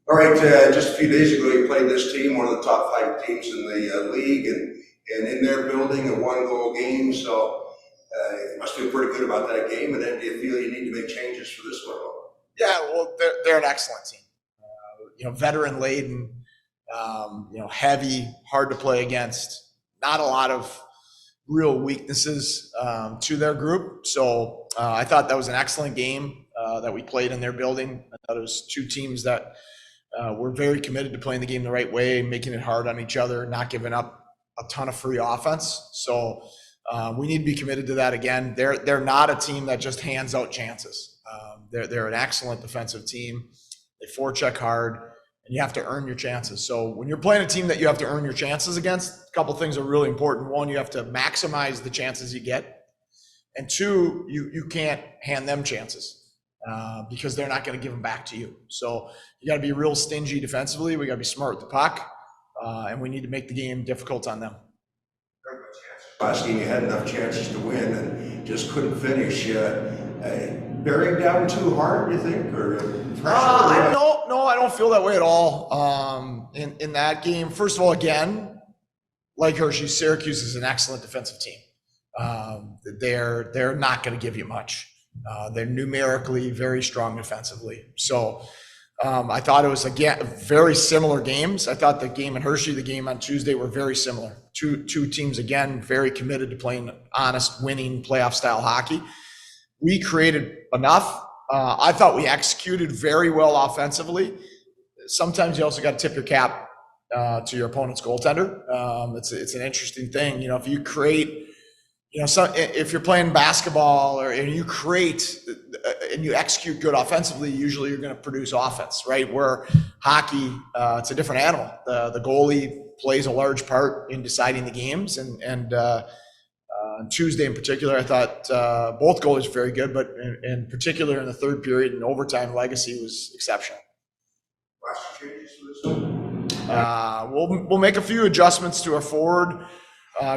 All right, just a few days ago, you played this team, one of the top 5 teams in the league, and in their building, a 1-goal game. So you must feel pretty good about that game. And then do you feel you need to make changes for this one? Yeah, well, they're an excellent team. Veteran laden, heavy, hard to play against. Not a lot of real weaknesses to their group. So I thought that was an excellent game that we played in their building. I thought it was two teams that were very committed to playing the game the right way, making it hard on each other, not giving up a ton of free offense. So we need to be committed to that again. They're not a team that just hands out chances. They're an excellent defensive team. They forecheck hard, and you have to earn your chances. So when you're playing a team that you have to earn your chances against, a couple things are really important. One, you have to maximize the chances you get. And two, you can't hand them chances because they're not going to give them back to you. So you got to be real stingy defensively. We got to be smart with the puck, and we need to make the game difficult on them. Last game, you had enough chances to win and just couldn't finish. Bearing down too hard, you think, or No, I don't feel that way at all. In that game, first of all, again, like Hershey, Syracuse is an excellent defensive team. They're not going to give you much. They're numerically very strong defensively. So I thought it was, again, very similar games. I thought the game in Hershey, the game on Tuesday were very similar. Two teams, again, very committed to playing honest, winning playoff style hockey. We created enough. I thought we executed very well offensively. Sometimes you also got to tip your cap to your opponent's goaltender. It's an interesting thing. If you create, if you're playing basketball and you create and you execute good offensively, usually you're going to produce offense, right? Where hockey, it's a different animal. The goalie plays a large part in deciding the games, and on Tuesday in particular, I thought both goalies were very good, but in particular in the third period and overtime, Legacy was exceptional. Last changes for this one? We'll make a few adjustments to our forward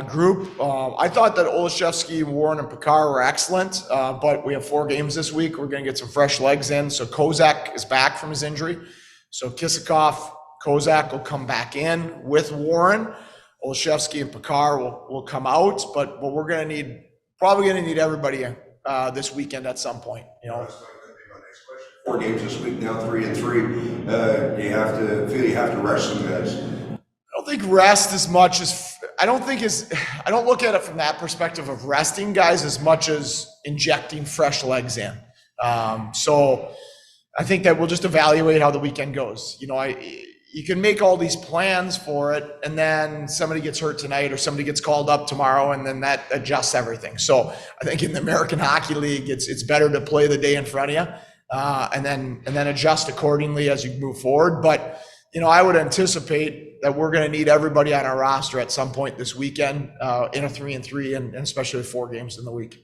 group. I thought that Olszewski, Warren, and Pekar were excellent, but we have 4 games this week. We're going to get some fresh legs in. So Kozak is back from his injury. So Kisakov, Kozak will come back in with Warren. Olszewski and Pekar will come out, but we're probably going to need everybody this weekend at some point. That's my next question. 4 games this week now, 3-3. You have to feel you have to rest some guys. I don't think rest as much as I don't look at it from that perspective of resting guys as much as injecting fresh legs in. So I think that we'll just evaluate how the weekend goes. You can make all these plans for it, and then somebody gets hurt tonight or somebody gets called up tomorrow, and then that adjusts everything. So I think in the American Hockey League, it's better to play the day in front of you, and then adjust accordingly as you move forward. But I would anticipate that we're going to need everybody on our roster at some point this weekend in a 3-3, and especially with 4 games in the week.